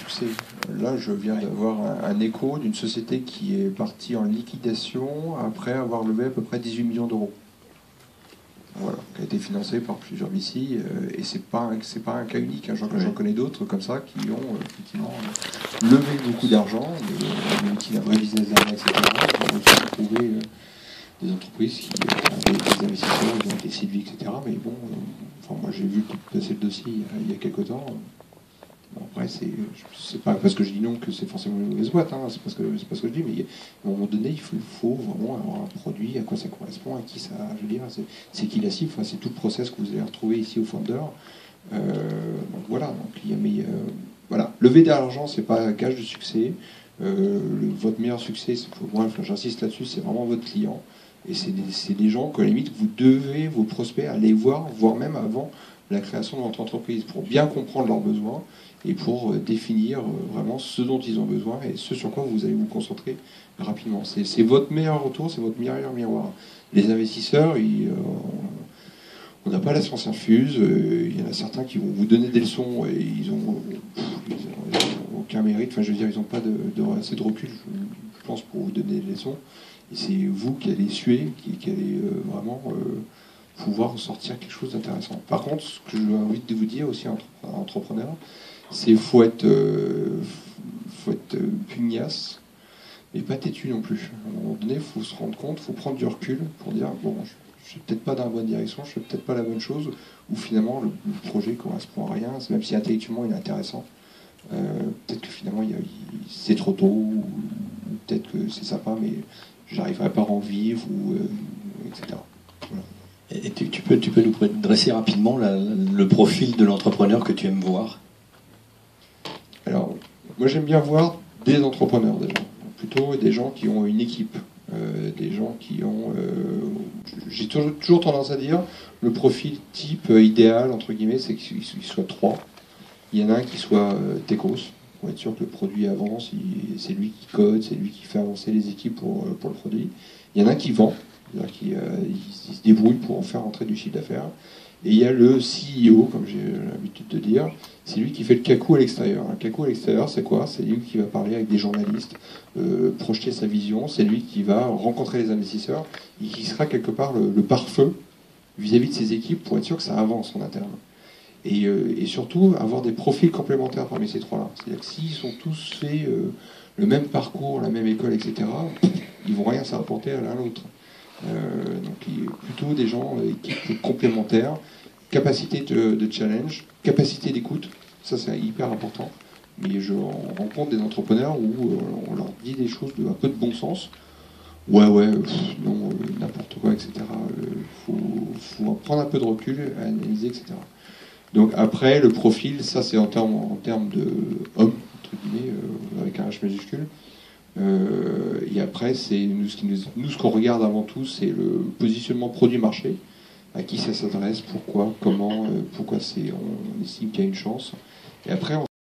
succès. Là, je viens d'avoir un écho d'une société qui est partie en liquidation après avoir levé à peu près 18 millions d'euros. Voilà, qui a été financée par plusieurs VC, et c'est pas un cas unique. Hein. J'en connais d'autres comme ça qui ont effectivement levé beaucoup d'argent, mais qui n'a vrai business derrière, etc. On peut trouver des entreprises qui ont des investisseurs, ils ont été séduits, etc. Mais bon, enfin, moi j'ai vu passer le dossier il y a quelques temps. Bon, après, c'est pas parce que je dis non que c'est forcément une mauvaise boîte, hein, c'est pas ce que je dis, mais à un moment donné, il faut vraiment avoir un produit, à quoi ça correspond, à qui ça. Je veux dire, c'est qui la cible, enfin, c'est tout le process que vous allez retrouver ici au Founder. Donc voilà, voilà. Lever de l'argent, c'est pas un gage de succès. Votre meilleur succès, moi j'insiste là-dessus, c'est vraiment votre client. Et c'est des gens qu'à la limite, vous devez, vos prospects, aller voir, voire même avant la création de votre entreprise, pour bien comprendre leurs besoins et pour définir vraiment ce dont ils ont besoin et ce sur quoi vous allez vous concentrer rapidement. C'est votre meilleur retour, c'est votre meilleur miroir. Les investisseurs, on n'a pas la science infuse, il y en a certains qui vont vous donner des leçons et ils ont aucun mérite, enfin je veux dire, ils n'ont pas assez de recul, je pense, pour vous donner des leçons. Et c'est vous qui allez suer, qui allez vraiment pouvoir sortir quelque chose d'intéressant. Par contre, ce que j'ai envie de vous dire aussi, entrepreneur, c'est faut être pugnace, mais pas têtu non plus. À un moment donné, il faut se rendre compte, il faut prendre du recul pour dire, bon, je ne suis peut-être pas dans la bonne direction, je ne fais peut-être pas la bonne chose, ou finalement le projet ne correspond à rien, même si intellectuellement il est intéressant. Peut-être que finalement c'est trop tôt, ou peut-être que c'est sympa, mais j'arriverai pas à en vivre, etc. Voilà. Et tu peux nous dresser rapidement le profil de l'entrepreneur que tu aimes voir? Alors, moi j'aime bien voir des entrepreneurs déjà, plutôt des gens qui ont une équipe, des gens qui ont... j'ai toujours tendance à dire, le profil type idéal, entre guillemets, c'est qu'il soit trois. Il y en a un qui soit techos, pour être sûr que le produit avance, c'est lui qui code, c'est lui qui fait avancer les équipes pour le produit. Il y en a un qui vend, c'est-à-dire qu'il se débrouille pour en faire entrer du chiffre d'affaires. Et il y a le CEO, comme j'ai l'habitude de dire, c'est lui qui fait le cacou à l'extérieur. Le cacou à l'extérieur, c'est quoi? C'est lui qui va parler avec des journalistes, projeter sa vision, c'est lui qui va rencontrer les investisseurs, et qui sera quelque part le pare-feu vis-à-vis de ses équipes pour être sûr que ça avance en interne. Et surtout, avoir des profils complémentaires parmi ces trois-là. C'est-à-dire que s'ils sont tous fait le même parcours, la même école, etc., ils vont rien s'apporter à l'un à l'autre. Donc plutôt des gens équipes complémentaires, capacité de challenge, capacité d'écoute, ça c'est hyper important. Mais je rencontre des entrepreneurs où on leur dit des choses un peu de bon sens. Ouais, non, n'importe quoi, etc. Faut prendre un peu de recul, analyser, etc. Donc après, le profil, ça c'est en termes de homme, entre guillemets, avec un H majuscule. Et après, c'est ce qu'on regarde avant tout, c'est le positionnement produit-marché, à qui ça s'adresse, pourquoi, comment, pourquoi on estime qu'il y a une chance. Et après,